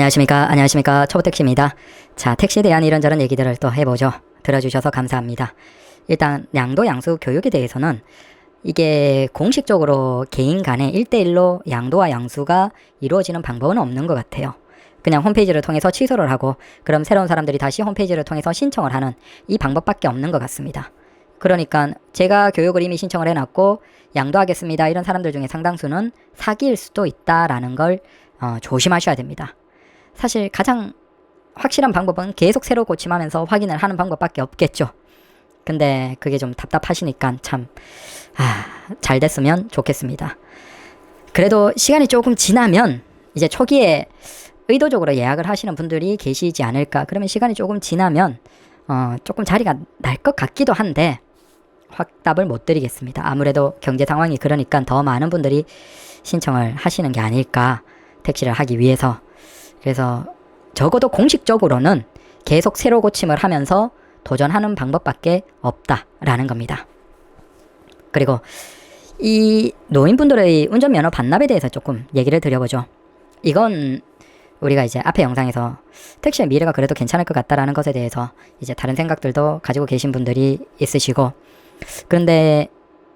안녕하십니까. 초보택시입니다. 자, 택시에 대한 이런저런 얘기들을 또 해보죠. 들어주셔서 감사합니다. 일단 양도 양수 교육에 대해서는 이게 공식적으로 개인 간의 1대1로 양도와 양수가 이루어지는 방법은 없는 것 같아요. 그냥 홈페이지를 통해서 취소를 하고 그럼 새로운 사람들이 다시 홈페이지를 통해서 신청을 하는 이 방법밖에 없는 것 같습니다. 그러니까 제가 교육을 이미 신청을 해놨고 양도하겠습니다 이런 사람들 중에 상당수는 사기일 수도 있다라는 걸 조심하셔야 됩니다. 사실 가장 확실한 방법은 계속 새로 고침하면서 확인을 하는 방법밖에 없겠죠. 근데 그게 좀 답답하시니까 참 잘 됐으면 좋겠습니다. 그래도 시간이 조금 지나면 이제 초기에 의도적으로 예약을 하시는 분들이 계시지 않을까. 그러면 시간이 조금 지나면 조금 자리가 날 것 같기도 한데 확답을 못 드리겠습니다. 아무래도 경제 상황이 그러니까 더 많은 분들이 신청을 하시는 게 아닐까, 택시를 하기 위해서. 그래서 적어도 공식적으로는 계속 새로 고침을 하면서 도전하는 방법밖에 없다라는 겁니다. 그리고 이 노인분들의 운전면허 반납에 대해서 조금 얘기를 드려보죠. 이건 우리가 이제 앞에 영상에서 택시의 미래가 그래도 괜찮을 것 같다라는 것에 대해서 이제 다른 생각들도 가지고 계신 분들이 있으시고, 그런데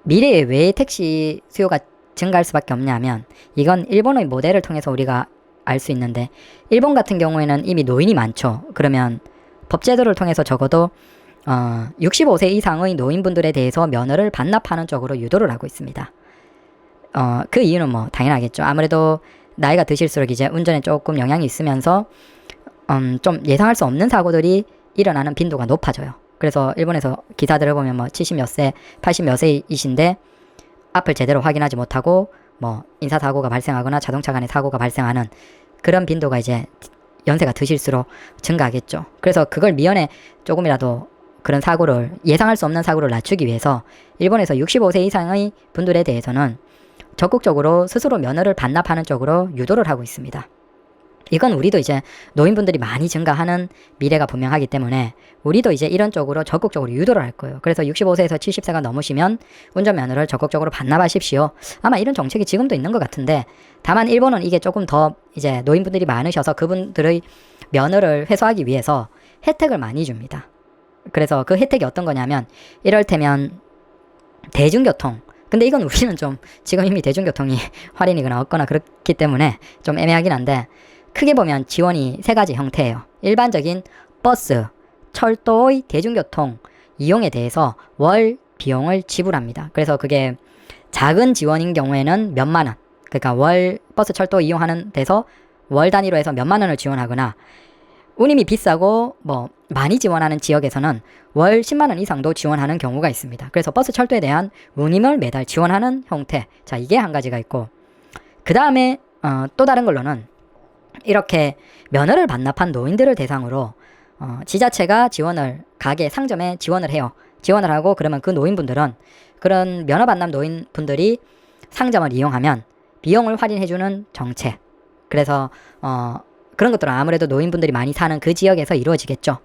미래에 왜 택시 수요가 증가할 수밖에 없냐면 이건 일본의 모델을 통해서 우리가 알 수 있는데, 일본 같은 경우에는 이미 노인이 많죠. 그러면 법제도를 통해서 적어도 65세 이상의 노인분들에 대해서 면허를 반납하는 쪽으로 유도를 하고 있습니다. 그 이유는 뭐 당연하겠죠. 아무래도 나이가 드실수록 이제 운전에 조금 영향이 있으면서 좀 예상할 수 없는 사고들이 일어나는 빈도가 높아져요. 그래서 일본에서 기사들을 보면 뭐 70 몇 세, 80 몇 세이신데 앞을 제대로 확인하지 못하고 뭐 인사사고가 발생하거나 자동차 간의 사고가 발생하는 그런 빈도가 이제 연세가 드실수록 증가하겠죠. 그래서 그걸 미연에 조금이라도 그런 사고를, 예상할 수 없는 사고를 낮추기 위해서 일본에서 65세 이상의 분들에 대해서는 적극적으로 스스로 면허를 반납하는 쪽으로 유도를 하고 있습니다. 이건 우리도 이제 노인분들이 많이 증가하는 미래가 분명하기 때문에 우리도 이제 이런 쪽으로 적극적으로 유도를 할 거예요. 그래서 65세에서 70세가 넘으시면 운전면허를 적극적으로 반납하십시오. 아마 이런 정책이 지금도 있는 것 같은데, 다만 일본은 이게 조금 더 이제 노인분들이 많으셔서 그분들의 면허를 회수하기 위해서 혜택을 많이 줍니다. 그래서 그 혜택이 어떤 거냐면, 이럴테면 대중교통, 근데 이건 우리는 좀 지금 이미 대중교통이 할인이거나 없거나 그렇기 때문에 좀 애매하긴 한데, 크게 보면 지원이 세 가지 형태예요. 일반적인 버스, 철도의 대중교통 이용에 대해서 월 비용을 지불합니다. 그래서 그게 작은 지원인 경우에는 몇만 원, 그러니까 월 버스 철도 이용하는 데서 월 단위로 해서 몇만 원을 지원하거나, 운임이 비싸고 뭐 많이 지원하는 지역에서는 월 10만 원 이상도 지원하는 경우가 있습니다. 그래서 버스 철도에 대한 운임을 매달 지원하는 형태. 자, 이게 한 가지가 있고, 그 다음에 또 다른 걸로는 이렇게 면허를 반납한 노인들을 대상으로 지자체가 지원을, 가게 상점에 지원을 해요. 지원을 하고, 그러면 그 노인분들은, 그런 면허 반납 노인분들이 상점을 이용하면 비용을 할인해주는 정책. 그래서 그런 것들은 아무래도 노인분들이 많이 사는 그 지역에서 이루어지겠죠.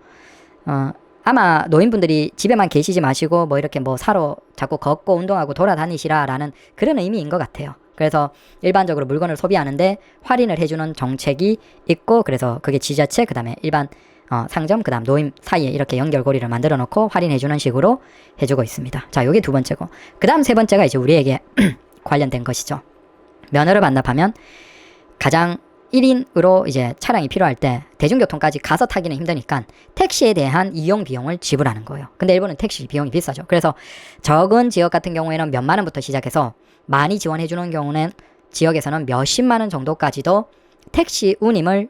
아마 노인분들이 집에만 계시지 마시고 뭐 이렇게 뭐 사러 자꾸 걷고 운동하고 돌아다니시라라는 그런 의미인 것 같아요. 그래서 일반적으로 물건을 소비하는데 할인을 해주는 정책이 있고, 그래서 그게 지자체, 그 다음에 일반 상점, 그 다음 노인 사이에 이렇게 연결고리를 만들어 놓고 할인해주는 식으로 해주고 있습니다. 자, 요게 두 번째고, 그 다음 세 번째가 이제 우리에게 관련된 것이죠. 면허를 반납하면 가장 1인으로 이제 차량이 필요할 때 대중교통까지 가서 타기는 힘드니까 택시에 대한 이용 비용을 지불하는 거예요. 근데 일본은 택시 비용이 비싸죠. 그래서 적은 지역 같은 경우에는 몇만 원부터 시작해서 많이 지원해주는 경우는 지역에서는 몇십만 원 정도까지도 택시 운임을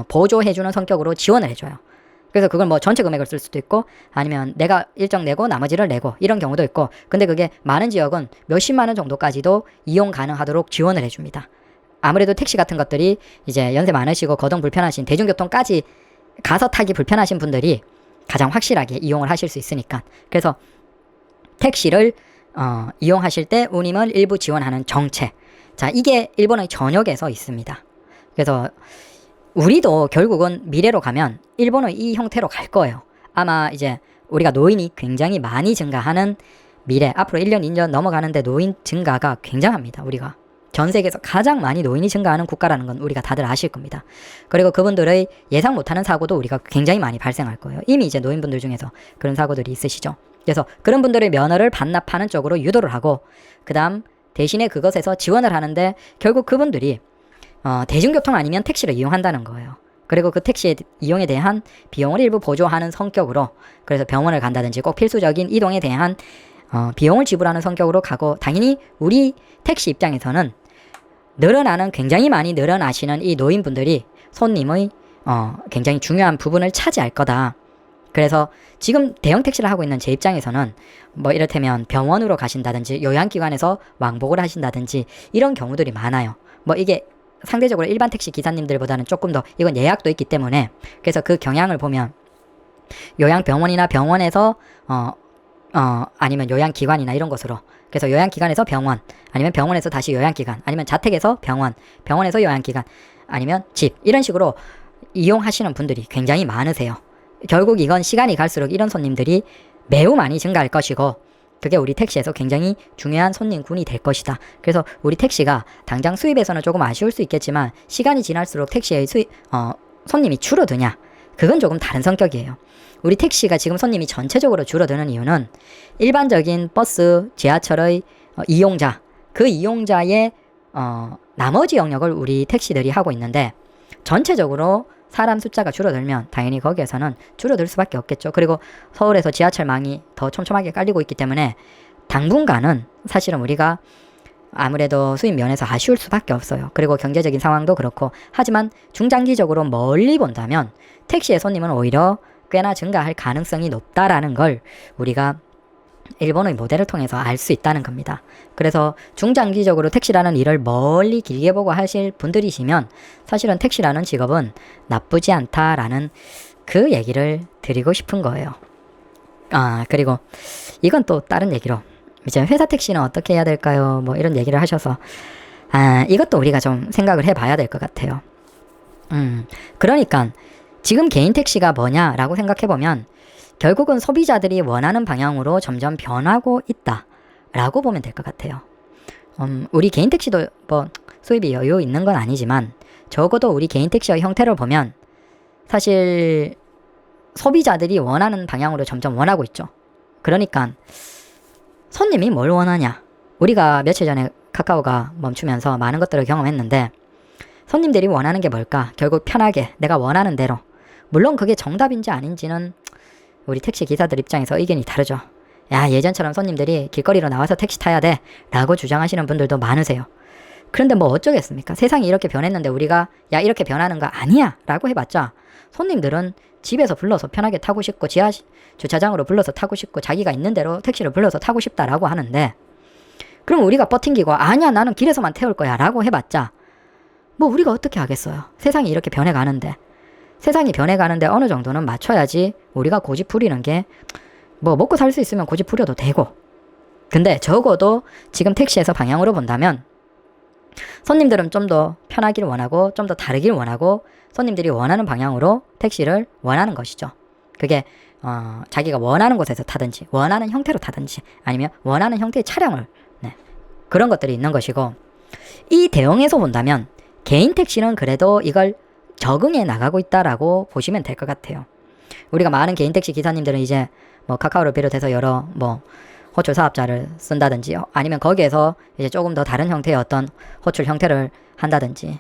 보조해주는 성격으로 지원을 해줘요. 그래서 그걸 뭐 전체 금액을 쓸 수도 있고, 아니면 내가 일정 내고 나머지를 내고 이런 경우도 있고, 근데 그게 많은 지역은 몇십만 원 정도까지도 이용 가능하도록 지원을 해줍니다. 아무래도 택시 같은 것들이 이제 연세 많으시고 거동 불편하신, 대중교통까지 가서 타기 불편하신 분들이 가장 확실하게 이용을 하실 수 있으니까. 그래서 택시를 이용하실 때 운임을 일부 지원하는 정책. 자, 이게 일본의 전역에서 있습니다. 그래서 우리도 결국은 미래로 가면 일본의 이 형태로 갈 거예요. 아마 이제 우리가 노인이 굉장히 많이 증가하는 미래, 앞으로 1년, 2년 넘어가는데 노인 증가가 굉장합니다. 우리가 전 세계에서 가장 많이 노인이 증가하는 국가라는 건 우리가 다들 아실 겁니다. 그리고 그분들의 예상 못하는 사고도 우리가 굉장히 많이 발생할 거예요. 이미 이제 노인분들 중에서 그런 사고들이 있으시죠. 그래서 그런 분들의 면허를 반납하는 쪽으로 유도를 하고, 그 다음 대신에 그것에서 지원을 하는데 결국 그분들이 대중교통 아니면 택시를 이용한다는 거예요. 그리고 그 택시 이용에 대한 비용을 일부 보조하는 성격으로, 그래서 병원을 간다든지 꼭 필수적인 이동에 대한 비용을 지불하는 성격으로 가고, 당연히 우리 택시 입장에서는 굉장히 많이 늘어나시는 이 노인분들이 손님의 굉장히 중요한 부분을 차지할 거다. 그래서 지금 대형 택시를 하고 있는 제 입장에서는 뭐 이를테면 병원으로 가신다든지 요양기관에서 왕복을 하신다든지 이런 경우들이 많아요. 뭐 이게 상대적으로 일반 택시 기사님들보다는 조금 더, 이건 예약도 있기 때문에, 그래서 그 경향을 보면 요양병원이나 병원에서 아니면 요양기관이나 이런 것으로, 그래서 요양기관에서 병원, 아니면 병원에서 다시 요양기관, 아니면 자택에서 병원, 병원에서 요양기관, 아니면 집, 이런 식으로 이용하시는 분들이 굉장히 많으세요. 결국 이건 시간이 갈수록 이런 손님들이 매우 많이 증가할 것이고, 그게 우리 택시에서 굉장히 중요한 손님군이 될 것이다. 그래서 우리 택시가 당장 수입에서는 조금 아쉬울 수 있겠지만, 시간이 지날수록 택시의 손님이 줄어드냐? 그건 조금 다른 성격이에요. 우리 택시가 지금 손님이 전체적으로 줄어드는 이유는 일반적인 버스, 지하철의 이용자, 그 이용자의 나머지 영역을 우리 택시들이 하고 있는데, 전체적으로 사람 숫자가 줄어들면 당연히 거기에서는 줄어들 수밖에 없겠죠. 그리고 서울에서 지하철망이 더 촘촘하게 깔리고 있기 때문에 당분간은 사실은 우리가 아무래도 수입 면에서 아쉬울 수밖에 없어요. 그리고 경제적인 상황도 그렇고, 하지만 중장기적으로 멀리 본다면 택시의 손님은 오히려 꽤나 증가할 가능성이 높다라는 걸 우리가 일본의 모델을 통해서 알 수 있다는 겁니다. 그래서 중장기적으로 택시라는 일을 멀리 길게 보고 하실 분들이시면 사실은 택시라는 직업은 나쁘지 않다라는 그 얘기를 드리고 싶은 거예요. 그리고 이건 또 다른 얘기로, 이제 회사 택시는 어떻게 해야 될까요? 뭐 이런 얘기를 하셔서 이것도 우리가 좀 생각을 해봐야 될 것 같아요. 그러니까 지금 개인 택시가 뭐냐라고 생각해보면 결국은 소비자들이 원하는 방향으로 점점 변하고 있다라고 보면 될 것 같아요. 우리 개인 택시도 뭐 수입이 여유 있는 건 아니지만 적어도 우리 개인 택시의 형태를 보면 사실 소비자들이 원하는 방향으로 점점 원하고 있죠. 그러니까 손님이 뭘 원하냐? 우리가 며칠 전에 카카오가 멈추면서 많은 것들을 경험했는데, 손님들이 원하는 게 뭘까? 결국 편하게 내가 원하는 대로. 물론 그게 정답인지 아닌지는 우리 택시 기사들 입장에서 의견이 다르죠. 야, 예전처럼 손님들이 길거리로 나와서 택시 타야 돼 라고 주장하시는 분들도 많으세요. 그런데 뭐 어쩌겠습니까? 세상이 이렇게 변했는데 우리가 야, 이렇게 변하는 거 아니야 라고 해봤자 손님들은 집에서 불러서 편하게 타고 싶고, 지하 주차장으로 불러서 타고 싶고, 자기가 있는 대로 택시를 불러서 타고 싶다라고 하는데, 그럼 우리가 버팅기고 아니야, 나는 길에서만 태울 거야 라고 해봤자 뭐 우리가 어떻게 하겠어요? 세상이 이렇게 변해가는데. 세상이 변해가는데 어느 정도는 맞춰야지 우리가 고집 부리는 게, 뭐 먹고 살 수 있으면 고집 부려도 되고. 근데 적어도 지금 택시에서 방향으로 본다면 손님들은 좀 더 편하길 원하고 좀 더 다르길 원하고, 손님들이 원하는 방향으로 택시를 원하는 것이죠. 그게 자기가 원하는 곳에서 타든지 원하는 형태로 타든지 아니면 원하는 형태의 차량을, 그런 것들이 있는 것이고, 이 대응에서 본다면 개인 택시는 그래도 이걸 적응해 나가고 있다라고 보시면 될 것 같아요. 우리가 많은 개인 택시 기사님들은 이제 뭐 카카오를 비롯해서 여러 뭐 호출 사업자를 쓴다든지, 아니면 거기에서 이제 조금 더 다른 형태의 어떤 호출 형태를 한다든지,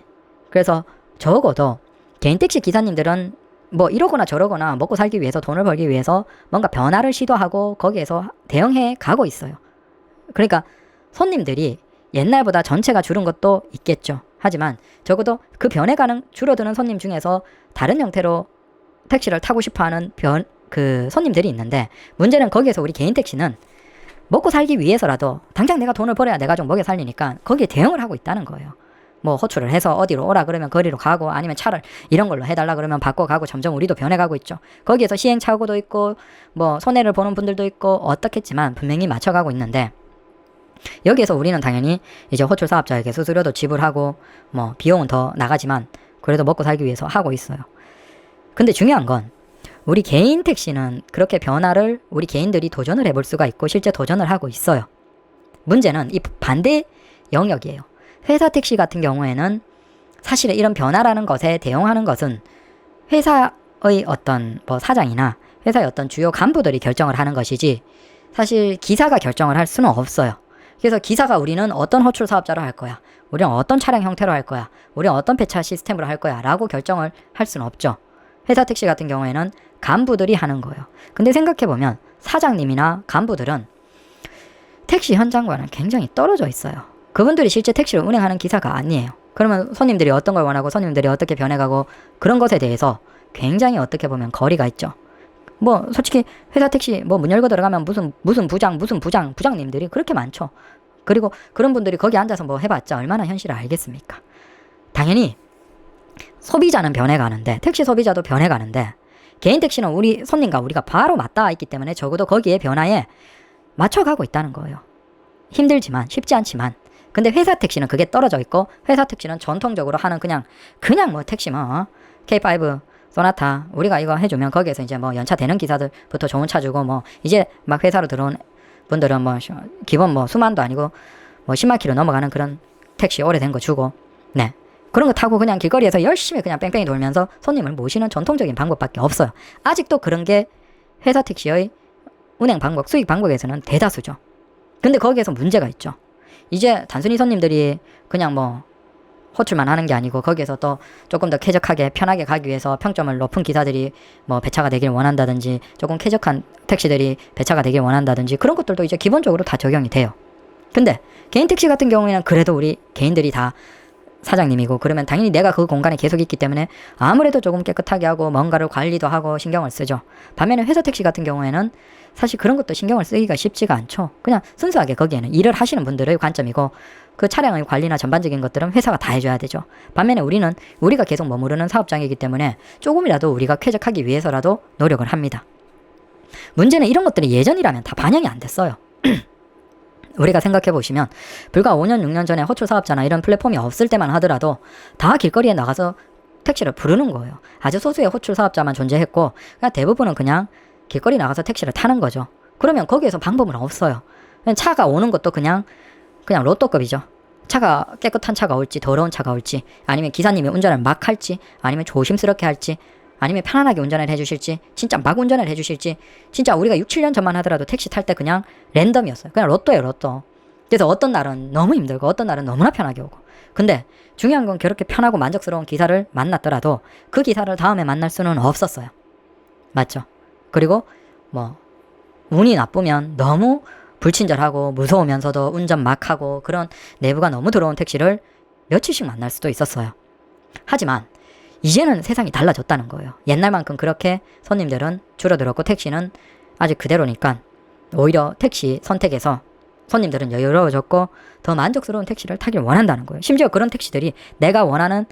그래서 적어도 개인 택시 기사님들은 뭐 이러거나 저러거나 먹고 살기 위해서, 돈을 벌기 위해서 뭔가 변화를 시도하고 거기에서 대응해 가고 있어요. 그러니까 손님들이 옛날보다 전체가 줄은 것도 있겠죠. 하지만 적어도 그 변해가는 줄어드는 손님 중에서 다른 형태로 택시를 타고 싶어하는 그 손님들이 있는데, 문제는 거기에서 우리 개인 택시는 먹고 살기 위해서라도 당장 내가 돈을 벌어야 내 가족 먹여 살리니까 거기에 대응을 하고 있다는 거예요. 뭐 호출을 해서 어디로 오라 그러면 거리로 가고, 아니면 차를 이런 걸로 해달라 그러면 바꿔가고, 점점 우리도 변해가고 있죠. 거기에서 시행착오도 있고 뭐 손해를 보는 분들도 있고 어떻겠지만 분명히 맞춰가고 있는데, 여기에서 우리는 당연히 이제 호출 사업자에게 수수료도 지불하고 뭐 비용은 더 나가지만 그래도 먹고 살기 위해서 하고 있어요. 근데 중요한 건 우리 개인 택시는 그렇게 변화를 우리 개인들이 도전을 해볼 수가 있고 실제 도전을 하고 있어요. 문제는 이 반대 영역이에요. 회사 택시 같은 경우에는 사실 이런 변화라는 것에 대응하는 것은 회사의 어떤 뭐 사장이나 회사의 어떤 주요 간부들이 결정을 하는 것이지 사실 기사가 결정을 할 수는 없어요. 그래서 기사가 우리는 어떤 호출 사업자로 할 거야, 우리는 어떤 차량 형태로 할 거야, 우리는 어떤 배차 시스템으로 할 거야 라고 결정을 할 수는 없죠. 회사 택시 같은 경우에는 간부들이 하는 거예요. 근데 생각해보면 사장님이나 간부들은 택시 현장과는 굉장히 떨어져 있어요. 그분들이 실제 택시를 운행하는 기사가 아니에요. 그러면 손님들이 어떤 걸 원하고 손님들이 어떻게 변해가고 그런 것에 대해서 굉장히 어떻게 보면 거리가 있죠. 뭐 솔직히 회사 택시 뭐 문 열고 들어가면 무슨 부장님들이 그렇게 많죠. 그리고 그런 분들이 거기 앉아서 뭐 해봤자 얼마나 현실을 알겠습니까? 당연히 소비자는 변해가는데 택시 소비자도 변해가는데 개인 택시는 우리 손님과 우리가 바로 맞닿아 있기 때문에 적어도 거기에 변화에 맞춰가고 있다는 거예요. 힘들지만 쉽지 않지만 근데 회사 택시는 그게 떨어져 있고 회사 택시는 전통적으로 하는 그냥 뭐 택시 뭐 K5 소나타 우리가 이거 해주면 거기에서 이제 뭐 연차되는 기사들부터 좋은 차 주고 뭐 이제 막 회사로 들어온 분들은 뭐 기본 뭐 수만도 아니고 뭐 10만 킬로 넘어가는 그런 택시 오래된 거 주고 네 그런 거 타고 그냥 길거리에서 열심히 그냥 뺑뺑이 돌면서 손님을 모시는 전통적인 방법밖에 없어요. 아직도 그런 게 회사 택시의 운행 방법, 수익 방법에서는 대다수죠. 근데 거기에서 문제가 있죠. 이제 단순히 손님들이 그냥 뭐 호출만 하는 게 아니고 거기에서 또 조금 더 쾌적하게 편하게 가기 위해서 평점을 높은 기사들이 뭐 배차가 되길 원한다든지 조금 쾌적한 택시들이 배차가 되길 원한다든지 그런 것들도 이제 기본적으로 다 적용이 돼요. 근데 개인 택시 같은 경우에는 그래도 우리 개인들이 다 사장님이고 그러면 당연히 내가 그 공간에 계속 있기 때문에 아무래도 조금 깨끗하게 하고 뭔가를 관리도 하고 신경을 쓰죠. 반면에 회사 택시 같은 경우에는 사실 그런 것도 신경을 쓰기가 쉽지가 않죠. 그냥 순수하게 거기에는 일을 하시는 분들의 관점이고 그 차량의 관리나 전반적인 것들은 회사가 다 해줘야 되죠. 반면에 우리가 계속 머무르는 사업장이기 때문에 조금이라도 우리가 쾌적하기 위해서라도 노력을 합니다. 문제는 이런 것들이 예전이라면 다 반영이 안 됐어요. 우리가 생각해 보시면 불과 5년 6년 전에 호출 사업자나 이런 플랫폼이 없을 때만 하더라도 다 길거리에 나가서 택시를 부르는 거예요. 아주 소수의 호출 사업자만 존재했고 그냥 대부분은 그냥 길거리 나가서 택시를 타는 거죠. 그러면 거기에서 방법은 없어요. 차가 오는 것도 그냥 로또급이죠. 차가 깨끗한 차가 올지 더러운 차가 올지 아니면 기사님이 운전을 막 할지 아니면 조심스럽게 할지 아니면 편안하게 운전을 해주실지 진짜 막 운전을 해주실지 진짜 우리가 6, 7년 전만 하더라도 택시 탈 때 그냥 랜덤이었어요. 그냥 로또예요 로또. 그래서 어떤 날은 너무 힘들고 어떤 날은 너무나 편하게 오고 근데 중요한 건 그렇게 편하고 만족스러운 기사를 만났더라도 그 기사를 다음에 만날 수는 없었어요. 맞죠? 그리고 뭐 운이 나쁘면 너무 불친절하고 무서우면서도 운전 막 하고 그런 내부가 너무 더러운 택시를 며칠씩 만날 수도 있었어요. 하지만 이제는 세상이 달라졌다는 거예요. 옛날만큼 그렇게 손님들은 줄어들었고 택시는 아직 그대로니까 오히려 택시 선택에서 손님들은 여유로워졌고 더 만족스러운 택시를 타길 원한다는 거예요. 심지어 그런 택시들이 내가 원하는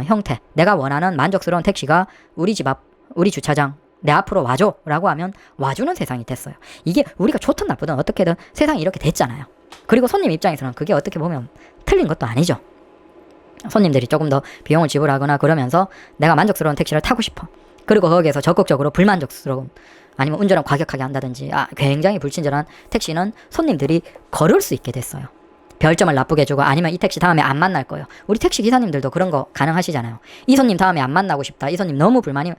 형태, 내가 원하는 만족스러운 택시가 우리 집 앞, 우리 주차장 내 앞으로 와줘 라고 하면 와주는 세상이 됐어요. 이게 우리가 좋든 나쁘든 어떻게든 세상이 이렇게 됐잖아요. 그리고 손님 입장에서는 그게 어떻게 보면 틀린 것도 아니죠. 손님들이 조금 더 비용을 지불하거나 그러면서 내가 만족스러운 택시를 타고 싶어. 그리고 거기에서 적극적으로 불만족스러운 아니면 운전을 과격하게 한다든지 굉장히 불친절한 택시는 손님들이 거를 수 있게 됐어요. 별점을 나쁘게 주고 아니면 이 택시 다음에 안 만날 거예요. 우리 택시 기사님들도 그런 거 가능하시잖아요. 이 손님 다음에 안 만나고 싶다. 이 손님 너무 불만이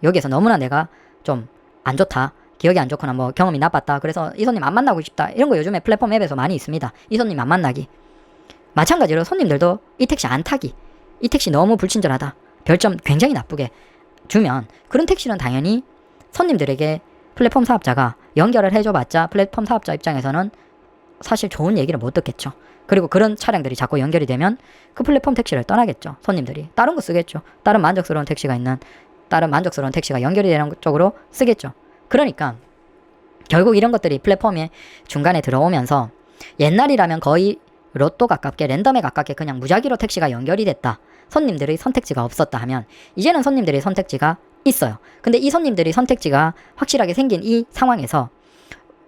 여기에서 너무나 내가 좀 안 좋다. 기억이 안 좋거나 뭐 경험이 나빴다. 그래서 이 손님 안 만나고 싶다. 이런 거 요즘에 플랫폼 앱에서 많이 있습니다. 이 손님 안 만나기. 마찬가지로 손님들도 이 택시 안 타기. 이 택시 너무 불친절하다. 별점 굉장히 나쁘게 주면 그런 택시는 당연히 손님들에게 플랫폼 사업자가 연결을 해줘봤자 플랫폼 사업자 입장에서는 사실 좋은 얘기를 못 듣겠죠. 그리고 그런 차량들이 자꾸 연결이 되면 그 플랫폼 택시를 떠나겠죠. 손님들이 다른 거 쓰겠죠. 다른 만족스러운 택시가 연결이 되는 쪽으로 쓰겠죠. 그러니까 결국 이런 것들이 플랫폼에 중간에 들어오면서 옛날이라면 거의 로또 가깝게 랜덤에 가깝게 그냥 무작위로 택시가 연결이 됐다. 손님들의 선택지가 없었다 하면 이제는 손님들의 선택지가 있어요. 근데 이 손님들이 선택지가 확실하게 생긴 이 상황에서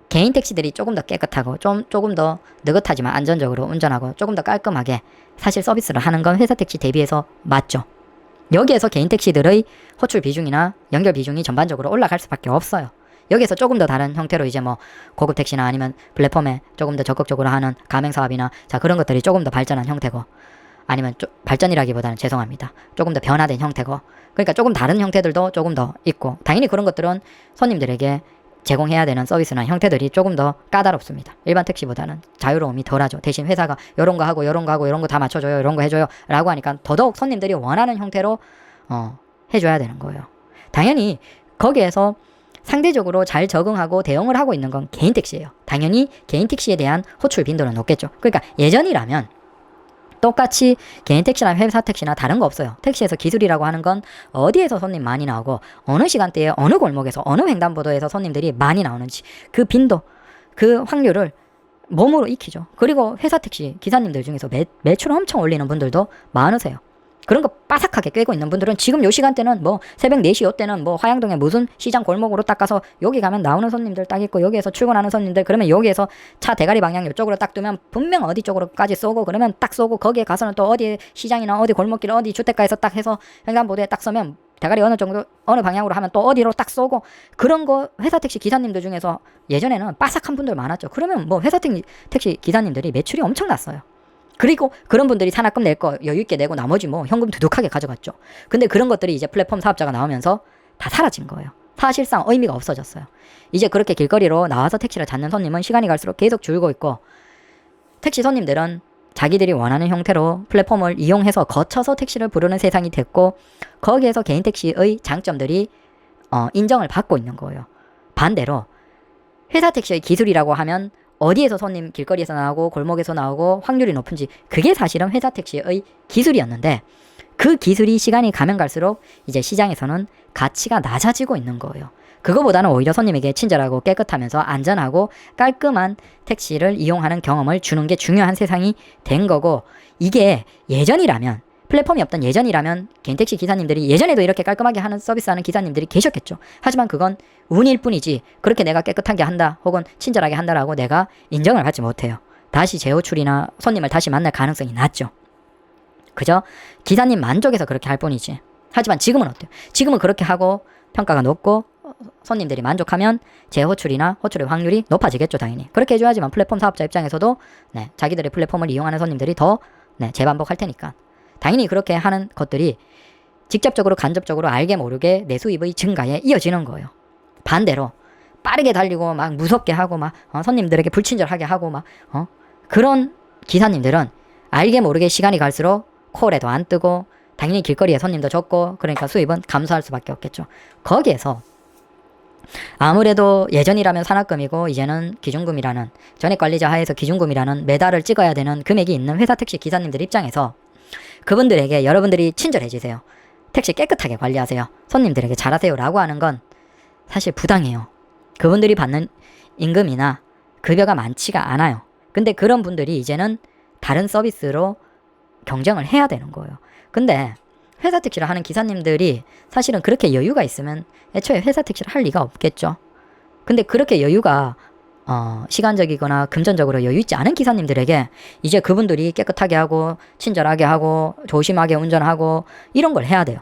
개인 택시들이 조금 더 깨끗하고 조금 더 느긋하지만 안전적으로 운전하고 조금 더 깔끔하게 사실 서비스를 하는 건 회사 택시 대비해서 맞죠. 여기에서 개인 택시들의 호출 비중이나 연결 비중이 전반적으로 올라갈 수밖에 없어요. 여기에서 조금 더 다른 형태로 이제 뭐 고급 택시나 아니면 플랫폼에 조금 더 적극적으로 하는 가맹 사업이나 자 그런 것들이 조금 더 발전한 형태고 아니면 발전이라기보다는 죄송합니다. 조금 더 변화된 형태고 그러니까 조금 다른 형태들도 조금 더 있고 당연히 그런 것들은 손님들에게 제공해야 되는 서비스나 형태들이 조금 더 까다롭습니다. 일반 택시보다는 자유로움이 덜하죠. 대신 회사가 요런 거 하고 요런 거 하고 요런 거 다 맞춰줘요. 요런 거 해줘요. 라고 하니까 더더욱 손님들이 원하는 형태로 해줘야 되는 거예요. 당연히 거기에서 상대적으로 잘 적응하고 대응을 하고 있는 건 개인 택시예요. 당연히 개인 택시에 대한 호출 빈도는 높겠죠. 그러니까 예전이라면 똑같이 개인 택시나 회사 택시나 다른 거 없어요. 택시에서 기술이라고 하는 건 어디에서 손님 많이 나오고 어느 시간대에 어느 골목에서 어느 횡단보도에서 손님들이 많이 나오는지 그 빈도, 그 확률을 몸으로 익히죠. 그리고 회사 택시 기사님들 중에서 매출 엄청 올리는 분들도 많으세요. 그런 거 빠삭하게 꿰고 있는 분들은 지금 요 시간대는 뭐 새벽 4시 요때는 뭐 화양동에 무슨 시장 골목으로 딱 가서 여기 가면 나오는 손님들 딱 있고 여기에서 출근하는 손님들 그러면 여기에서 차 대가리 방향 이쪽으로 딱 두면 분명 어디 쪽으로까지 쏘고 그러면 딱 쏘고 거기에 가서는 또 어디 시장이나 어디 골목길 어디 주택가에서 딱 해서 횡단보도에 딱 서면 대가리 어느 정도 어느 방향으로 하면 또 어디로 딱 쏘고 그런 거 회사 택시 기사님들 중에서 예전에는 빠삭한 분들 많았죠. 그러면 뭐 회사 택시 기사님들이 매출이 엄청났어요. 그리고 그런 분들이 산학금 낼 거 여유있게 내고 나머지 뭐 현금 두둑하게 가져갔죠. 근데 그런 것들이 이제 플랫폼 사업자가 나오면서 다 사라진 거예요. 사실상 의미가 없어졌어요. 이제 그렇게 길거리로 나와서 택시를 잡는 손님은 시간이 갈수록 계속 줄고 있고 택시 손님들은 자기들이 원하는 형태로 플랫폼을 이용해서 거쳐서 택시를 부르는 세상이 됐고 거기에서 개인 택시의 장점들이 인정을 받고 있는 거예요. 반대로 회사 택시의 기술이라고 하면 어디에서 손님 길거리에서 나오고 골목에서 나오고 확률이 높은지 그게 사실은 회사 택시의 기술이었는데 그 기술이 시간이 가면 갈수록 이제 시장에서는 가치가 낮아지고 있는 거예요. 그거보다는 오히려 손님에게 친절하고 깨끗하면서 안전하고 깔끔한 택시를 이용하는 경험을 주는 게 중요한 세상이 된 거고 이게 예전이라면 플랫폼이 없던 예전이라면 개인 택시 기사님들이 예전에도 이렇게 깔끔하게 하는 서비스하는 기사님들이 계셨겠죠. 하지만 그건 운일 뿐이지 그렇게 내가 깨끗하게 한다 혹은 친절하게 한다라고 내가 인정을 받지 못해요. 다시 재호출이나 손님을 다시 만날 가능성이 낮죠. 그죠? 기사님 만족해서 그렇게 할 뿐이지. 하지만 지금은 어때요? 지금은 그렇게 하고 평가가 높고 손님들이 만족하면 재호출이나 호출의 확률이 높아지겠죠. 당연히 그렇게 해줘야지만 플랫폼 사업자 입장에서도 자기들의 플랫폼을 이용하는 손님들이 더 재반복할 테니까 당연히 그렇게 하는 것들이 직접적으로 간접적으로 알게 모르게 내 수입의 증가에 이어지는 거예요. 반대로 빠르게 달리고 막 무섭게 하고 막 손님들에게 불친절하게 하고 막 그런 기사님들은 알게 모르게 시간이 갈수록 콜에도 안 뜨고 당연히 길거리에 손님도 적고 그러니까 수입은 감소할 수밖에 없겠죠. 거기에서 아무래도 예전이라면 산학금이고 이제는 기준금이라는 전액관리자 하에서 기준금이라는 메달을 찍어야 되는 금액이 있는 회사 택시 기사님들 입장에서 그분들에게 여러분들이 친절해지세요. 택시 깨끗하게 관리하세요. 손님들에게 잘하세요 라고 하는 건 사실 부당해요. 그분들이 받는 임금이나 급여가 많지가 않아요. 근데 그런 분들이 이제는 다른 서비스로 경쟁을 해야 되는 거예요. 근데 회사 택시를 하는 기사님들이 사실은 그렇게 여유가 있으면 애초에 회사 택시를 할 리가 없겠죠. 근데 그렇게 여유가 시간적이거나 금전적으로 여유 있지 않은 기사님들에게 이제 그분들이 깨끗하게 하고 친절하게 하고 조심하게 운전하고 이런 걸 해야 돼요.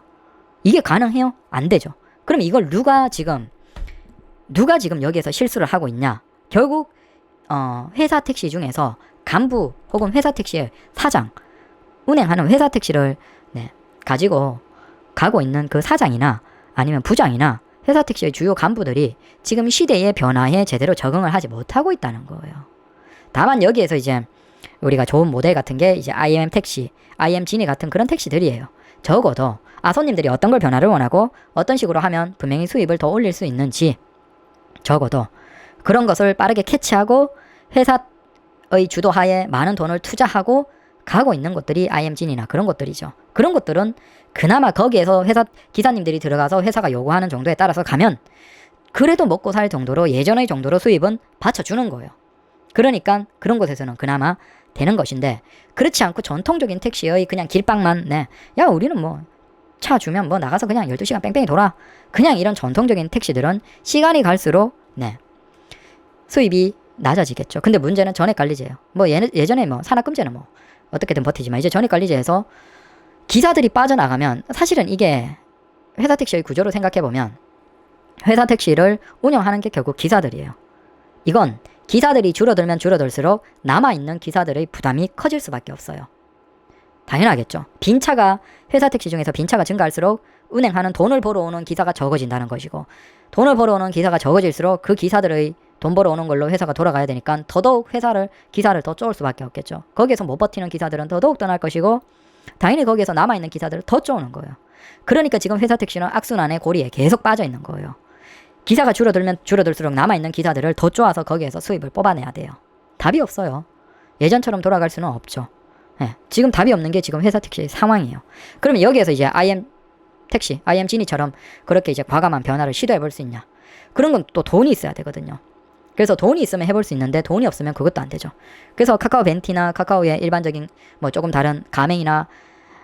이게 가능해요? 안 되죠. 그럼 이걸 누가 지금 여기에서 실수를 하고 있냐? 결국 회사 택시 중에서 간부 혹은 회사 택시의 사장, 운행하는 회사 택시를 가지고 가고 있는 그 사장이나 아니면 부장이나 회사 택시의 주요 간부들이 지금 시대의 변화에 제대로 적응을 하지 못하고 있다는 거예요. 다만 여기에서 이제 우리가 좋은 모델 같은 게 이제 IM 택시, IM 지니 같은 그런 택시들이에요. 적어도 손님들이 어떤 걸 변화를 원하고 어떤 식으로 하면 분명히 수입을 더 올릴 수 있는지 적어도 그런 것을 빠르게 캐치하고 회사의 주도하에 많은 돈을 투자하고 가고 있는 것들이 IM진이나 그런 것들이죠. 그런 것들은 그나마 거기에서 회사 기사님들이 들어가서 회사가 요구하는 정도에 따라서 가면 그래도 먹고 살 정도로 예전의 정도로 수입은 받쳐주는 거예요. 그러니까 그런 곳에서는 그나마 되는 것인데 그렇지 않고 전통적인 택시의 그냥 길빵만 야 우리는 뭐 차 주면 뭐 나가서 그냥 12시간 뺑뺑이 돌아 그냥 이런 전통적인 택시들은 시간이 갈수록 수입이 낮아지겠죠. 근데 문제는 전액관리제예요. 뭐 예전에 뭐 산학금제는 뭐 어떻게든 버티지만 이제 전액관리제에서 기사들이 빠져나가면 사실은 이게 회사 택시의 구조로 생각해보면 회사 택시를 운영하는 게 결국 기사들이에요. 이건 기사들이 줄어들면 줄어들수록 남아있는 기사들의 부담이 커질 수밖에 없어요. 당연하겠죠. 빈차가 회사 택시 중에서 빈차가 증가할수록 운행하는 돈을 벌어오는 기사가 적어진다는 것이고, 돈을 벌어오는 기사가 적어질수록 그 기사들의 돈 벌어오는 걸로 회사가 돌아가야 되니까 더더욱 기사를 더 쪼을 수밖에 없겠죠. 거기에서 못 버티는 기사들은 더더욱 떠날 것이고, 당연히 거기에서 남아있는 기사들을 더 쪼는 거예요. 그러니까 지금 회사 택시는 악순환의 고리에 계속 빠져 있는 거예요. 기사가 줄어들면 줄어들수록 남아있는 기사들을 더 쪼아서 거기에서 수입을 뽑아내야 돼요. 답이 없어요. 예전처럼 돌아갈 수는 없죠. 네, 지금 답이 없는 게 지금 회사 택시의 상황이에요. 그러면 여기에서 이제 IM 지니처럼 그렇게 이제 과감한 변화를 시도해 볼 수 있냐? 그런 건 또 돈이 있어야 되거든요. 그래서 돈이 있으면 해볼 수 있는데 돈이 없으면 그것도 안 되죠. 그래서 카카오 벤티나 카카오의 일반적인 뭐 조금 다른 가맹이나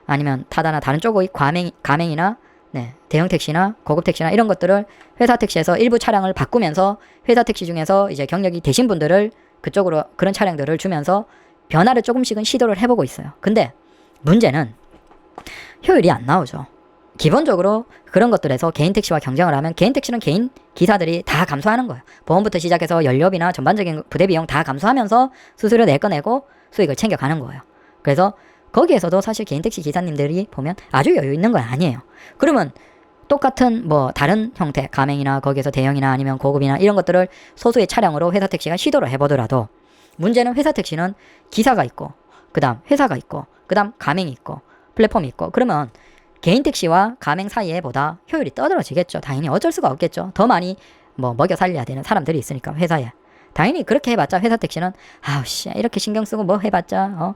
아니면 타다나 다른 쪽의 가맹이나 네, 대형 택시나 고급 택시나 이런 것들을 회사 택시에서 일부 차량을 바꾸면서 회사 택시 중에서 이제 경력이 되신 분들을 그쪽으로 그런 차량들을 주면서 변화를 조금씩은 시도를 해보고 있어요. 근데 문제는 효율이 안 나오죠. 기본적으로 그런 것들에서 개인 택시와 경쟁을 하면 개인 택시는 개인 기사들이 다 감수하는 거예요. 보험부터 시작해서 연료비나 전반적인 부대 비용 다 감수하면서 수수료 낼 거 내고 수익을 챙겨가는 거예요. 그래서 거기에서도 사실 개인 택시 기사님들이 보면 아주 여유 있는 건 아니에요. 그러면 똑같은 뭐 다른 형태 가맹이나 거기에서 대형이나 아니면 고급이나 이런 것들을 소수의 차량으로 회사 택시가 시도를 해보더라도 문제는 회사 택시는 기사가 있고 그다음 회사가 있고 그다음 가맹이 있고 플랫폼이 있고 그러면 개인 택시와 가맹 사이에 보다 효율이 떨어지겠죠. 당연히 어쩔 수가 없겠죠. 더 많이 뭐 먹여 살려야 되는 사람들이 있으니까 회사에. 당연히 그렇게 해봤자 회사 택시는 아우씨 이렇게 신경 쓰고 뭐 해봤자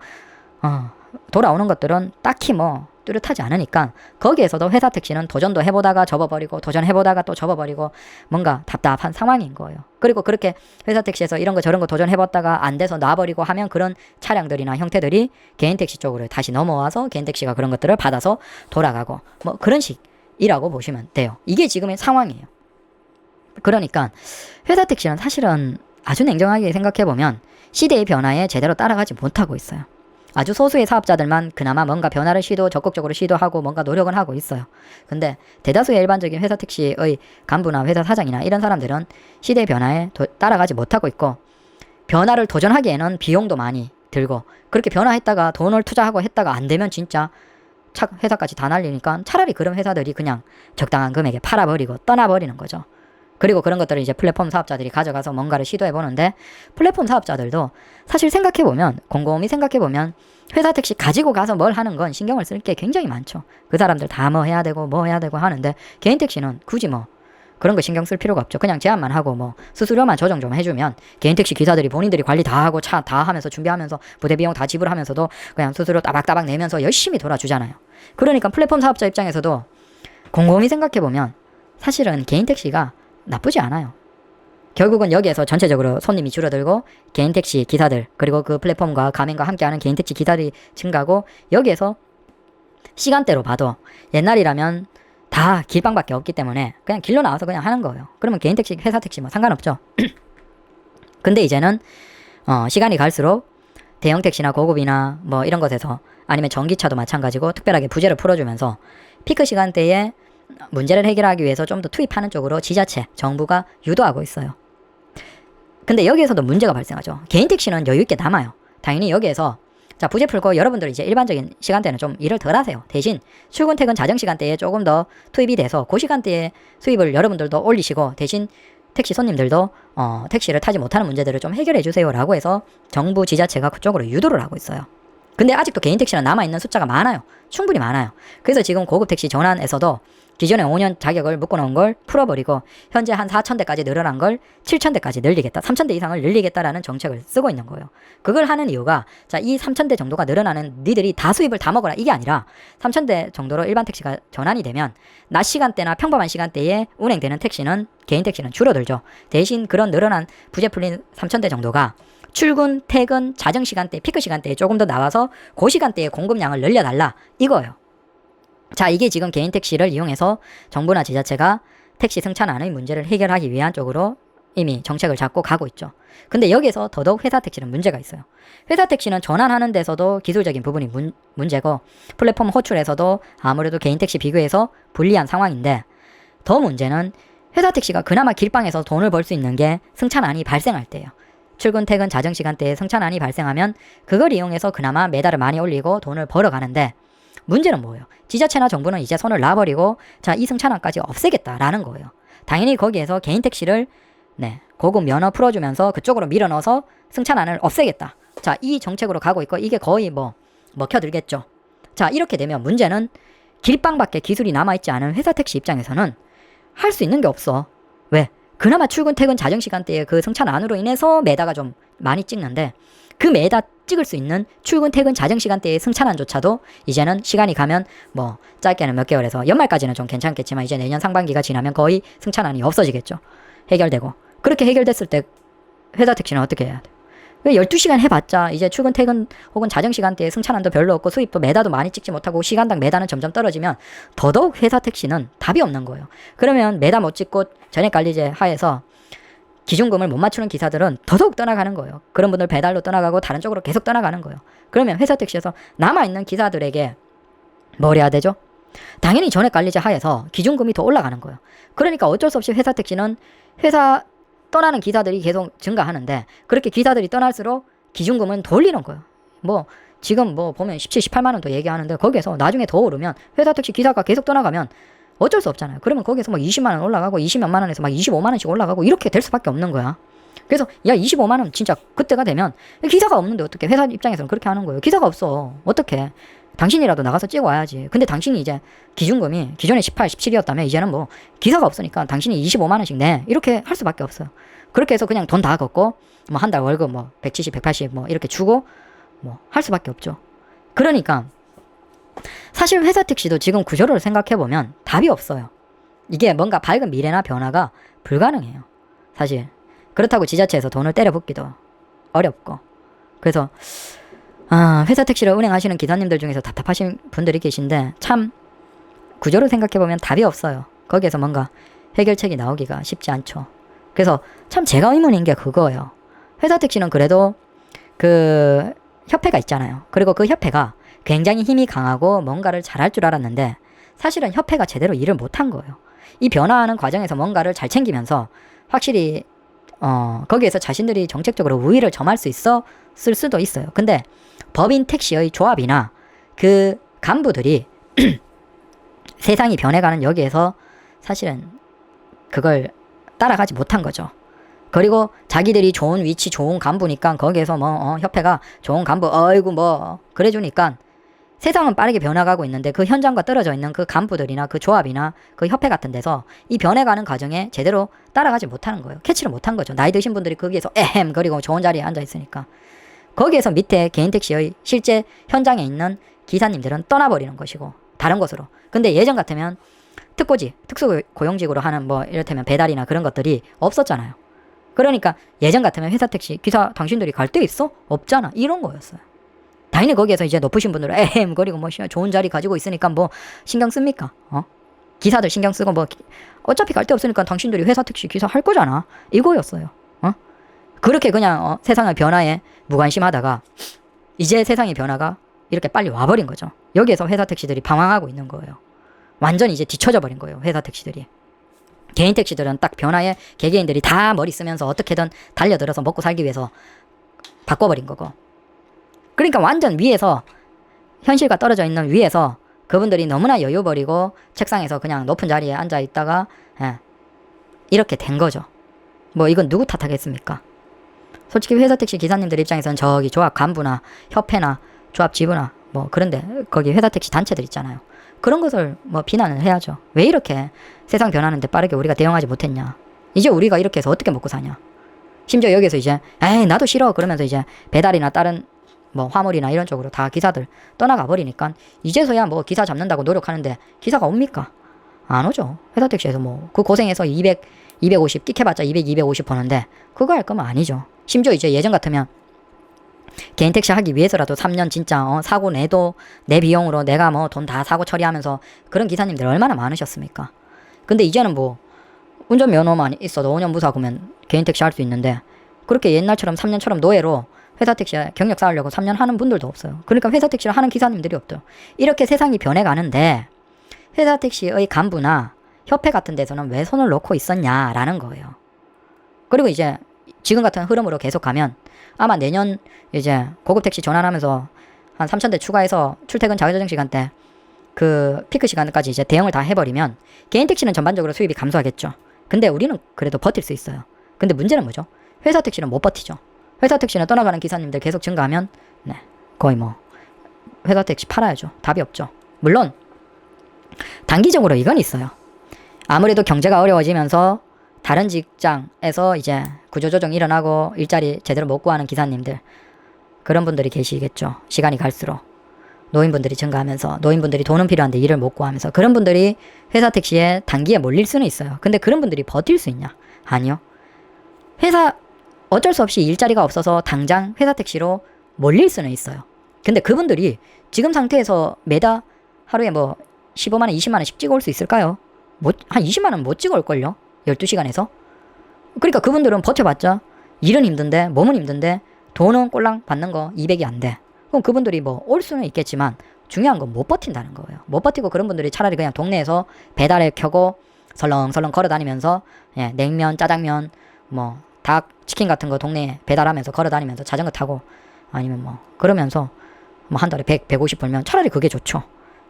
돌아오는 것들은 딱히 뭐 뚜렷하지 않으니까 거기에서도 회사 택시는 도전도 해보다가 접어버리고 도전해보다가 또 접어버리고 뭔가 답답한 상황인 거예요. 그리고 그렇게 회사 택시에서 이런 거 저런 거 도전해봤다가 안 돼서 놔버리고 하면 그런 차량들이나 형태들이 개인 택시 쪽으로 다시 넘어와서 개인 택시가 그런 것들을 받아서 돌아가고 뭐 그런 식이라고 보시면 돼요. 이게 지금의 상황이에요. 그러니까 회사 택시는 사실은 아주 냉정하게 생각해보면 시대의 변화에 제대로 따라가지 못하고 있어요. 아주 소수의 사업자들만 그나마 뭔가 변화를 적극적으로 시도하고 뭔가 노력은 하고 있어요. 근데 대다수의 일반적인 회사 택시의 간부나 회사 사장이나 이런 사람들은 시대의 변화에 따라가지 못하고 있고 변화를 도전하기에는 비용도 많이 들고 그렇게 변화했다가 돈을 투자하고 했다가 안 되면 진짜 회사까지 다 날리니까 차라리 그런 회사들이 그냥 적당한 금액에 팔아버리고 떠나버리는 거죠. 그리고 그런 것들을 이제 플랫폼 사업자들이 가져가서 뭔가를 시도해보는데 플랫폼 사업자들도 사실 생각해보면 곰곰이 생각해보면 회사 택시 가지고 가서 뭘 하는 건 신경을 쓸 게 굉장히 많죠. 그 사람들 다 뭐 해야 되고 하는데 개인 택시는 굳이 뭐 그런 거 신경 쓸 필요가 없죠. 그냥 제한만 하고 뭐 수수료만 조정 좀 해주면 개인 택시 기사들이 본인들이 관리 다 하고 차 다 하면서 준비하면서 부대 비용 다 지불하면서도 그냥 수수료 따박따박 내면서 열심히 돌아주잖아요. 그러니까 플랫폼 사업자 입장에서도 곰곰이 생각해보면 사실은 개인 택시가 나쁘지 않아요. 결국은 여기에서 전체적으로 손님이 줄어들고 개인 택시 기사들 그리고 그 플랫폼과 가맹과 함께하는 개인 택시 기사들이 증가하고 여기에서 시간대로 봐도 옛날이라면 다 길방밖에 없기 때문에 그냥 길로 나와서 그냥 하는 거예요. 그러면 개인 택시 회사 택시 뭐 상관없죠. 근데 이제는 시간이 갈수록 대형 택시나 고급이나 뭐 이런 것에서 아니면 전기차도 마찬가지고 특별하게 부재를 풀어주면서 피크 시간대에 문제를 해결하기 위해서 좀 더 투입하는 쪽으로 지자체, 정부가 유도하고 있어요. 근데 여기에서도 문제가 발생하죠. 개인 택시는 여유 있게 남아요. 당연히 여기에서 자 부재 풀고 여러분들 이제 일반적인 시간대는 좀 일을 덜 하세요. 대신 출근 퇴근 자정 시간대에 조금 더 투입이 돼서 그 시간대에 수입을 여러분들도 올리시고 대신 택시 손님들도 택시를 타지 못하는 문제들을 좀 해결해 주세요라고 해서 정부 지자체가 그쪽으로 유도를 하고 있어요. 근데 아직도 개인 택시는 남아있는 숫자가 많아요. 충분히 많아요. 그래서 지금 고급 택시 전환에서도 기존에 5년 자격을 묶어놓은 걸 풀어버리고 현재 한 4,000대까지 늘어난 걸 7,000대까지 늘리겠다. 3,000대 이상을 늘리겠다라는 정책을 쓰고 있는 거예요. 그걸 하는 이유가 자, 이 3,000대 정도가 늘어나는 니들이 다 수입을 다 먹어라 이게 아니라 3,000대 정도로 일반 택시가 전환이 되면 낮 시간대나 평범한 시간대에 운행되는 택시는 개인 택시는 줄어들죠. 대신 그런 늘어난 부재 풀린 3,000대 정도가 출근, 퇴근, 자정 시간대, 피크 시간대에 조금 더 나와서 그 시간대에 공급량을 늘려달라 이거예요. 자, 이게 지금 개인 택시를 이용해서 정부나 지자체가 택시 승차난의 문제를 해결하기 위한 쪽으로 이미 정책을 잡고 가고 있죠. 근데 여기서 더더욱 회사 택시는 문제가 있어요. 회사 택시는 전환하는 데서도 기술적인 부분이 문제고 플랫폼 호출에서도 아무래도 개인 택시 비교해서 불리한 상황인데 더 문제는 회사 택시가 그나마 길방에서 돈을 벌 수 있는 게 승차난이 발생할 때예요. 출근, 퇴근, 자정 시간대에 승차난이 발생하면 그걸 이용해서 그나마 매달을 많이 올리고 돈을 벌어가는데 문제는 뭐예요? 지자체나 정부는 이제 손을 놔버리고 자, 이 승차난까지 없애겠다라는 거예요. 당연히 거기에서 개인 택시를 고급 면허 풀어주면서 그쪽으로 밀어넣어서 승차난을 없애겠다. 자, 이 정책으로 가고 있고 이게 거의 뭐 먹혀들겠죠. 자, 이렇게 되면 문제는 길방밖에 기술이 남아있지 않은 회사 택시 입장에서는 할 수 있는 게 없어. 왜? 그나마 출근, 퇴근, 자정 시간대에 그 승차난으로 인해서 매다가 좀 많이 찍는데 그 매다 찍을 수 있는 출근, 퇴근, 자정 시간대의 승차난조차도 이제는 시간이 가면 뭐 짧게는 몇 개월에서 연말까지는 좀 괜찮겠지만 이제 내년 상반기가 지나면 거의 승차난이 없어지겠죠. 해결되고. 그렇게 해결됐을 때 회사 택시는 어떻게 해야 돼? 왜 12시간 해봤자 이제 출근, 퇴근 혹은 자정 시간대에 승차난도 별로 없고 수입도 매다도 많이 찍지 못하고 시간당 매다는 점점 떨어지면 더더욱 회사 택시는 답이 없는 거예요. 그러면 매다 못 찍고 전액관리제 하에서 기준금을 못 맞추는 기사들은 더더욱 떠나가는 거예요. 그런 분들 배달로 떠나가고 다른 쪽으로 계속 떠나가는 거예요. 그러면 회사 택시에서 남아있는 기사들에게 뭘 해야 되죠? 당연히 전액관리제 하에서 기준금이 더 올라가는 거예요. 그러니까 어쩔 수 없이 회사 택시는 회사 떠나는 기사들이 계속 증가하는데 그렇게 기사들이 떠날수록 기준금은 더 올리는 거예요. 뭐 지금 뭐 보면 17, 18만 원도 얘기하는데 거기에서 나중에 더 오르면 회사 택시 기사가 계속 떠나가면 어쩔 수 없잖아요. 그러면 거기에서 뭐 20만 원 올라가고 20몇만 원에서 막 25만 원씩 올라가고 이렇게 될 수밖에 없는 거야. 그래서 야 25만 원 진짜 그때가 되면 기사가 없는데 어떻게 회사 입장에서는 그렇게 하는 거예요. 기사가 없어. 어떻게? 당신이라도 나가서 찍어 와야지. 근데 당신이 이제 기준금이 기존에 18, 17이었다면 이제는 뭐 기사가 없으니까 당신이 25만 원씩 내. 이렇게 할 수밖에 없어요. 그렇게 해서 그냥 돈 다 걷고 뭐 한 달 월급 뭐 170, 180 뭐 이렇게 주고 뭐 할 수밖에 없죠. 그러니까 사실 회사 택시도 지금 구조를 생각해 보면 답이 없어요. 이게 뭔가 밝은 미래나 변화가 불가능해요. 사실 그렇다고 지자체에서 돈을 때려 붓기도 어렵고 그래서 회사 택시를 운행하시는 기사님들 중에서 답답하신 분들이 계신데 참 구조를 생각해보면 답이 없어요. 거기에서 뭔가 해결책이 나오기가 쉽지 않죠. 그래서 참 제가 의문인 게 그거예요. 회사 택시는 그래도 그 협회가 있잖아요. 그리고 그 협회가 굉장히 힘이 강하고 뭔가를 잘할 줄 알았는데 사실은 협회가 제대로 일을 못한 거예요. 이 변화하는 과정에서 뭔가를 잘 챙기면서 확실히 거기에서 자신들이 정책적으로 우위를 점할 수 있었을 수도 있어요. 근데 법인 택시의 조합이나 그 간부들이 세상이 변해가는 여기에서 사실은 그걸 따라가지 못한 거죠. 그리고 자기들이 좋은 위치, 좋은 간부니까 거기에서 뭐 협회가 좋은 간부, 어이구 뭐 그래주니까 세상은 빠르게 변해가고 있는데 그 현장과 떨어져 있는 그 간부들이나 그 조합이나 그 협회 같은 데서 이 변해가는 과정에 제대로 따라가지 못하는 거예요. 캐치를 못한 거죠. 나이 드신 분들이 거기에서 에헴 그리고 좋은 자리에 앉아 있으니까 거기에서 밑에 개인 택시의 실제 현장에 있는 기사님들은 떠나버리는 것이고 다른 곳으로. 근데 예전 같으면 특고지, 특수고용직으로 하는 뭐 이를테면 배달이나 그런 것들이 없었잖아요. 그러니까 예전 같으면 회사 택시 기사 당신들이 갈 데 있어? 없잖아. 이런 거였어요. 당연히 거기에서 이제 높으신 분들은 에헴 거리고 뭐 좋은 자리 가지고 있으니까 뭐 신경 씁니까? 기사들 신경 쓰고 뭐 어차피 갈 데 없으니까 당신들이 회사 택시 기사 할 거잖아. 이거였어요. 그렇게 그냥 세상의 변화에 무관심하다가 이제 세상의 변화가 이렇게 빨리 와버린 거죠. 여기에서 회사 택시들이 방황하고 있는 거예요. 완전히 이제 뒤처져 버린 거예요. 회사 택시들이. 개인 택시들은 딱 변화에 개개인들이 다 머리 쓰면서 어떻게든 달려들어서 먹고 살기 위해서 바꿔버린 거고. 그러니까 완전 위에서 현실과 떨어져 있는 위에서 그분들이 너무나 여유 버리고 책상에서 그냥 높은 자리에 앉아 있다가 이렇게 된 거죠. 뭐 이건 누구 탓하겠습니까? 솔직히 회사 택시 기사님들 입장에서는 저기 조합 간부나 협회나 조합 지부나 뭐 그런데 거기 회사 택시 단체들 있잖아요. 그런 것을 뭐 비난을 해야죠. 왜 이렇게 세상 변하는데 빠르게 우리가 대응하지 못했냐. 이제 우리가 이렇게 해서 어떻게 먹고 사냐. 심지어 여기서 이제 에이 나도 싫어 그러면서 이제 배달이나 다른 뭐 화물이나 이런 쪽으로 다 기사들 떠나가 버리니까 이제서야 뭐 기사 잡는다고 노력하는데 기사가 옵니까? 안 오죠. 회사 택시에서 뭐 그 고생해서 200, 250 띡해봤자 200, 250 버는데 그거 할 거면 아니죠. 심지어 이제 예전 같으면 개인 택시 하기 위해서라도 3년 진짜 사고 내도 내 비용으로 내가 뭐 돈 다 사고 처리하면서 그런 기사님들 얼마나 많으셨습니까? 근데 이제는 뭐 운전면허만 있어도 5년 무사고면 개인 택시 할 수 있는데 그렇게 옛날처럼 3년처럼 노예로 회사 택시에 경력 쌓으려고 3년 하는 분들도 없어요. 그러니까 회사 택시를 하는 기사님들이 없죠. 이렇게 세상이 변해가는데 회사 택시의 간부나 협회 같은 데서는 왜 손을 놓고 있었냐라는 거예요. 그리고 이제 지금 같은 흐름으로 계속 가면 아마 내년 이제 고급 택시 전환하면서 한 3,000대 추가해서 출퇴근 자유조정 시간대 그 피크 시간까지 이제 대응을 다 해버리면 개인 택시는 전반적으로 수입이 감소하겠죠. 근데 우리는 그래도 버틸 수 있어요. 근데 문제는 뭐죠? 회사 택시는 못 버티죠. 회사 택시는 떠나가는 기사님들 계속 증가하면 네, 거의 뭐 회사 택시 팔아야죠. 답이 없죠. 물론 단기적으로 이건 있어요. 아무래도 경제가 어려워지면서 다른 직장에서 이제 구조조정 일어나고 일자리 제대로 못 구하는 기사님들 그런 분들이 계시겠죠. 시간이 갈수록 노인분들이 증가하면서 노인분들이 돈은 필요한데 일을 못 구하면서 그런 분들이 회사 택시에 단기에 몰릴 수는 있어요. 근데 그런 분들이 버틸 수 있냐? 아니요. 회사 어쩔 수 없이 일자리가 없어서 당장 회사 택시로 몰릴 수는 있어요. 근데 그분들이 지금 상태에서 매달 하루에 뭐 15만 원, 20만 원씩 찍어올 수 있을까요? 한 20만 원 못 찍어올걸요? 12시간에서? 그러니까 그분들은 버텨봤자 일은 힘든데 몸은 힘든데 돈은 꼴랑 받는 거 200이 안 돼. 그럼 그분들이 뭐 올 수는 있겠지만 중요한 건 못 버틴다는 거예요. 못 버티고 그런 분들이 차라리 그냥 동네에서 배달에 켜고 설렁설렁 걸어 다니면서 예, 냉면, 짜장면, 뭐 닭, 치킨 같은 거 동네에 배달하면서 걸어 다니면서 자전거 타고 아니면 뭐 그러면서 뭐 한 달에 100, 150 벌면 차라리 그게 좋죠.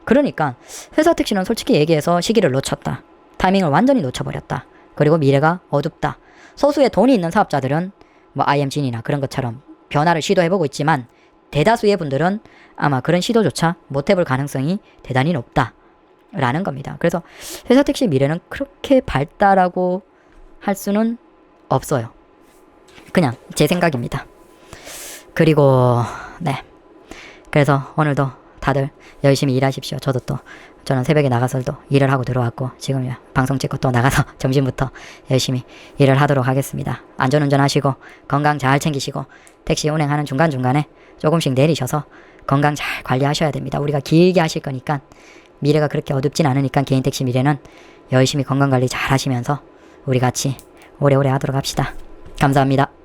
그러니까 회사 택시는 솔직히 얘기해서 시기를 놓쳤다. 타이밍을 완전히 놓쳐버렸다. 그리고 미래가 어둡다. 소수의 돈이 있는 사업자들은 뭐 IM진이나 그런 것처럼 변화를 시도해보고 있지만 대다수의 분들은 아마 그런 시도조차 못해볼 가능성이 대단히 높다. 라는 겁니다. 그래서 회사 택시 미래는 그렇게 밝다라고 할 수는 없어요. 그냥 제 생각입니다. 그리고 네. 그래서 오늘도 다들 열심히 일하십시오. 저는 새벽에 나가서 또 일을 하고 들어왔고 지금 방송 찍고 또 나가서 점심부터 열심히 일을 하도록 하겠습니다. 안전운전 하시고 건강 잘 챙기시고 택시 운행하는 중간중간에 조금씩 내리셔서 건강 잘 관리하셔야 됩니다. 우리가 길게 하실 거니까 미래가 그렇게 어둡진 않으니까 개인 택시 미래는 열심히 건강 관리 잘 하시면서 우리 같이 오래오래 하도록 합시다. 감사합니다.